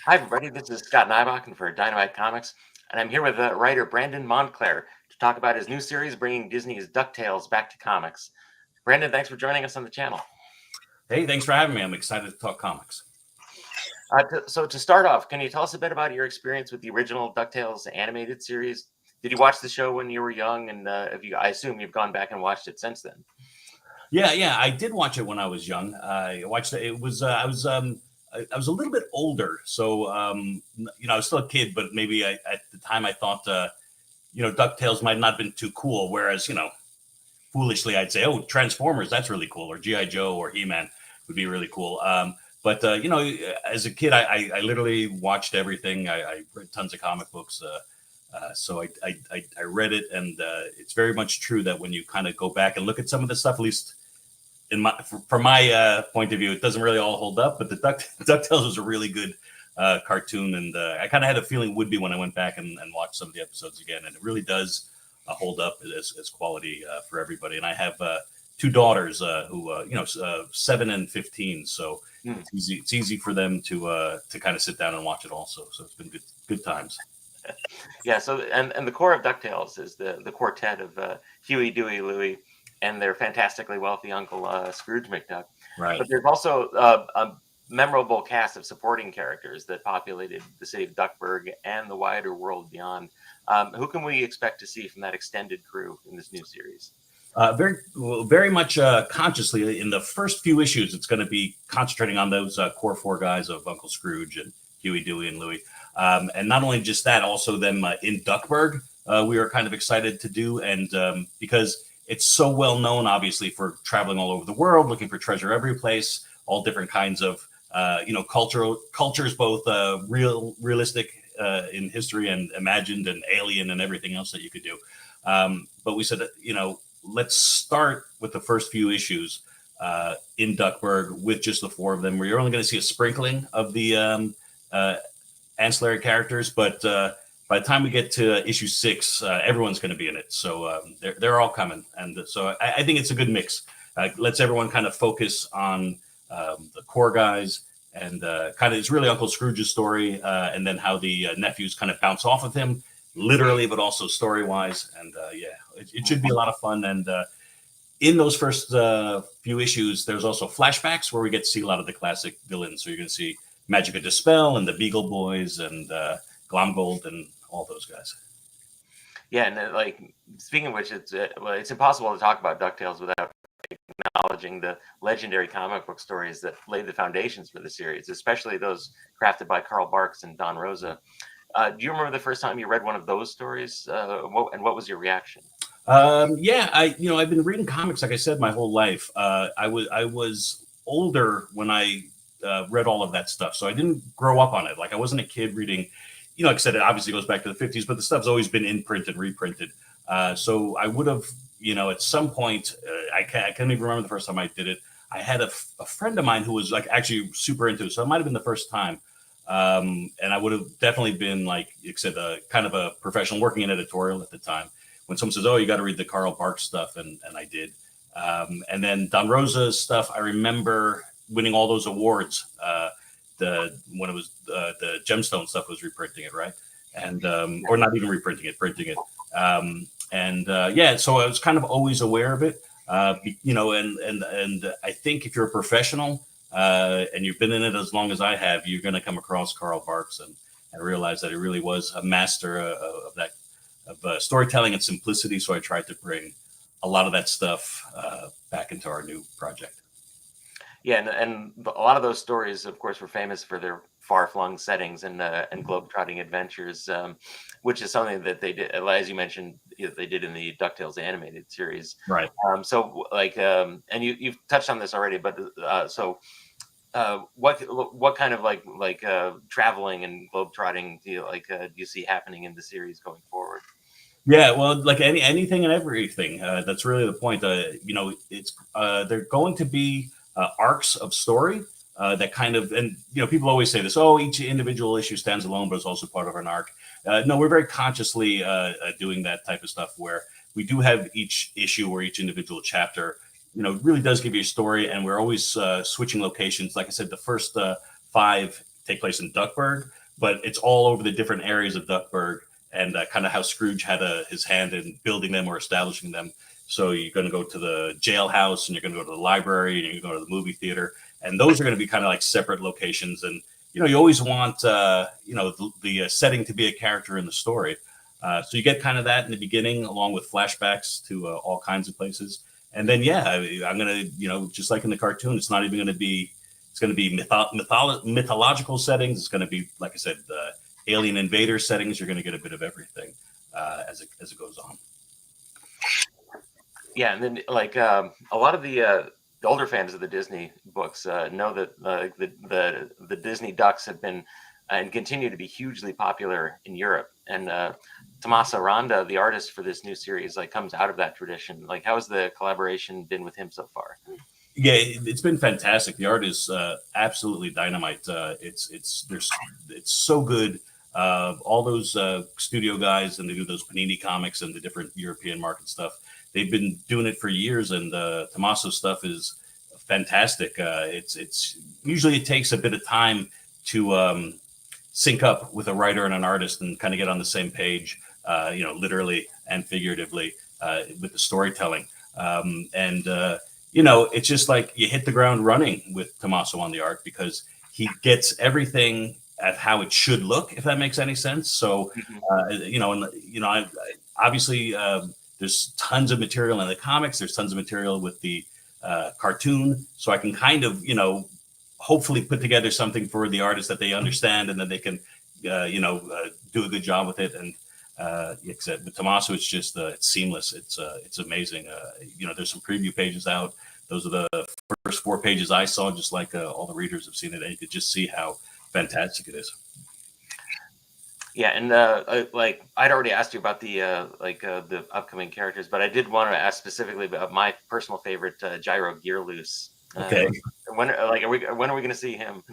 Hi, everybody. This is Scott Nybakken for Dynamite Comics, and I'm here with writer Brandon Montclaire to talk about his new series bringing Disney's DuckTales back to comics. Brandon, thanks for joining us on the channel. Hey, thanks for having me. I'm excited to talk comics. So to start off, can you tell us a bit about your experience with the original DuckTales animated series? Did you watch the show when you were young, and I assume you've gone back and watched it since then? Yeah, I did watch it when I was young. I watched it. It was I was a little bit older, so I was still a kid, but maybe at the time I thought DuckTales might not have been too cool. Whereas foolishly I'd say, oh, Transformers, that's really cool, or GI Joe or He-Man would be really cool. But as a kid, I literally watched everything. I read tons of comic books. So I read it, and it's very much true that when you kind of go back and look at some of the stuff, at least from my point of view, it doesn't really all hold up. But the DuckTales was a really good cartoon, and I kind of had a feeling it would be when I went back and watched some of the episodes again, and it really does hold up as quality for everybody. And I have two daughters who 7 and 15, so it's easy for them to kind of sit down and watch it also. So it's been good times. Yeah, so and the core of DuckTales is the quartet of Huey, Dewey, Louie, and their fantastically wealthy uncle Scrooge McDuck. Right. But there's also a memorable cast of supporting characters that populated the city of Duckburg and the wider world beyond. Who can we expect to see from that extended crew in this new series? Very much consciously in the first few issues, it's going to be concentrating on those core four guys of Uncle Scrooge and Huey, Dewey, and Louie. And not only just that, also them in Duckburg, we were kind of excited to do. And because it's so well known, obviously, for traveling all over the world, looking for treasure every place, all different kinds of, cultures, both realistic in history and imagined and alien and everything else that you could do. But we said, let's start with the first few issues in Duckburg with just the four of them, where you're only going to see a sprinkling of the ancillary characters, but by the time we get to issue 6, everyone's going to be in it. So they're all coming, and so I think it's a good mix. Lets everyone kind of focus on the core guys, and kind of it's really Uncle Scrooge's story, and then how the nephews kind of bounce off of him, literally, but also story wise. And it should be a lot of fun. And in those first few issues, there's also flashbacks where we get to see a lot of the classic villains. So you're going to see Magica Dispel and the Beagle Boys and Glomgold and all those guys. Yeah, and speaking of which, it's impossible to talk about DuckTales without acknowledging the legendary comic book stories that laid the foundations for the series, especially those crafted by Carl Barks and Don Rosa. Do you remember the first time you read one of those stories, and what was your reaction? I've been reading comics, like I said, my whole life. I was older when I read all of that stuff, so I didn't grow up on it. Like I wasn't a kid reading. Like I said, it obviously goes back to the 50s, but the stuff's always been in print and reprinted. So I would have, at some point, I can't even remember the first time I did it. I had a friend of mine who was like actually super into it, so it might have been the first time. And I would have definitely been like you said, kind of a professional working in editorial at the time. When someone says, "Oh, you got to read the Carl Barks stuff," and I did. And then Don Rosa's stuff, I remember winning all those awards. When it was the Gemstone stuff was reprinting it, right? And or not even reprinting it, printing it. So I was kind of always aware of it. And I think if you're a professional and you've been in it as long as I have, you're going to come across Carl Barks and realize that he really was a master of that storytelling and simplicity. So I tried to bring a lot of that stuff back into our new project. Yeah, and a lot of those stories, of course, were famous for their far-flung settings and globe-trotting adventures, which is something that they did, as you mentioned, they did in the DuckTales animated series. Right. And you've touched on this already, but what kind of traveling and globe-trotting do you see happening in the series going forward? Yeah, well, like anything and everything. That's really the point. It's they're going to be arcs of story that kind of, and people always say this, oh, each individual issue stands alone, but it's also part of an arc. No, we're very consciously doing that type of stuff where we do have each issue or each individual chapter, really does give you a story, and we're always switching locations. Like I said, the first 5 take place in Duckburg, but it's all over the different areas of Duckburg and kind of how Scrooge had his hand in building them or establishing them. So you're going to go to the jailhouse, and you're going to go to the library, and you're going to go to the movie theater, and those are going to be kind of like separate locations. And you always want the setting to be a character in the story. So you get kind of that in the beginning, along with flashbacks to all kinds of places. And then, I'm going to, just like in the cartoon, it's not even going to be, it's going to be mythological settings. It's going to be, like I said, alien invader settings. You're going to get a bit of everything as it goes on. Yeah, and then a lot of the older fans of the Disney books know that the Disney ducks have been and continue to be hugely popular in Europe. And Tommaso Randa, the artist for this new series, comes out of that tradition. How has the collaboration been with him so far? Yeah, it's been fantastic. The art is absolutely dynamite. It's so good. All those studio guys, and they do those Panini comics and the different European market stuff. They've been doing it for years, and Tommaso's stuff is fantastic. It's usually it takes a bit of time to sync up with a writer and an artist and kind of get on the same page, literally and figuratively with the storytelling. It's just like you hit the ground running with Tommaso on the art, because he gets everything at how it should look, if that makes any sense. So, obviously there's tons of material in the comics. There's tons of material with the cartoon. So I can kind of, hopefully put together something for the artists that they understand, and then they can, do a good job with it. And like I said, with Tommaso, it's just it's seamless. It's amazing. There's some preview pages out. Those are the first 4 pages I saw, just like all the readers have seen it, and you could just see how fantastic it is. Yeah, and I'd already asked you about the upcoming characters, but I did want to ask specifically about my personal favorite, Gyro Gearloose. Okay. When are we going to see him?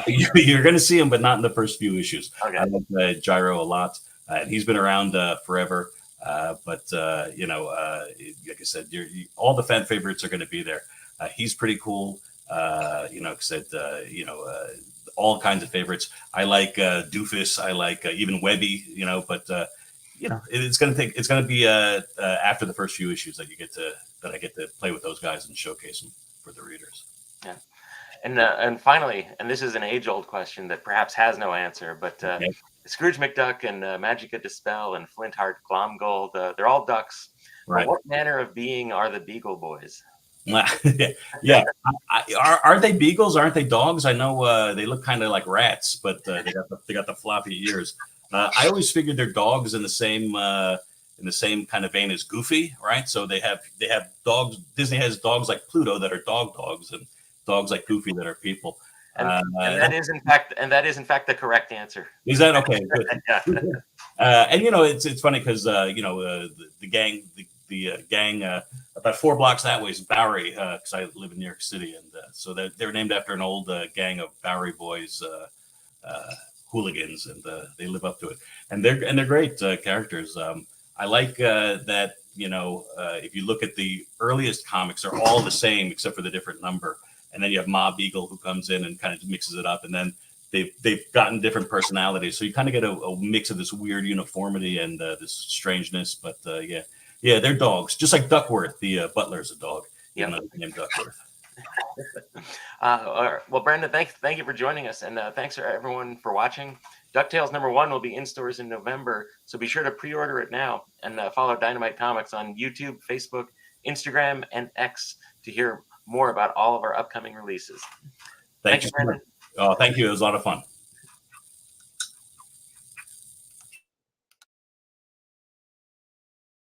You're going to see him, but not in the first few issues. Okay. I like Gyro a lot. He's been around forever, but like I said, all the fan favorites are going to be there. He's pretty cool. All kinds of favorites. I like Doofus. I like even Webby. But it's going to be after the first few issues that I get to play with those guys and showcase them for the readers. Yeah. And finally, and this is an age-old question that perhaps has no answer, but okay. Scrooge McDuck and Magica De-Spell and Flintheart Glomgold, they're all ducks. Right. What manner of being are the Beagle Boys? Yeah. Aren't they beagles? Aren't they dogs? I know they look kind of like rats, but they got the floppy ears. I always figured they're dogs in the same kind of vein as Goofy, right? So they have dogs. Disney has dogs like Pluto that are dogs, and dogs like Goofy that are people. And that is in fact the correct answer. Is that okay? Good. Yeah. And it's funny because the gang about 4 blocks that way is Bowery, because I live in New York City, and so they're named after an old gang of Bowery boys, hooligans, and they live up to it. And they're great characters. I like that if you look at the earliest comics, they're all the same except for the different number. And then you have Ma Beagle, who comes in and kind of mixes it up, and then they've gotten different personalities. So you kind of get a mix of this weird uniformity and this strangeness. But yeah, they're dogs, just like Duckworth. The butler's a dog. Yeah, named Duckworth. Well, Brandon, thank you for joining us, and thanks for everyone for watching. DuckTales #1 will be in stores in November, so be sure to pre-order it now, and follow Dynamite Comics on YouTube, Facebook, Instagram, and X to hear more about all of our upcoming releases. Thank you, Brandon. Oh, thank you. It was a lot of fun.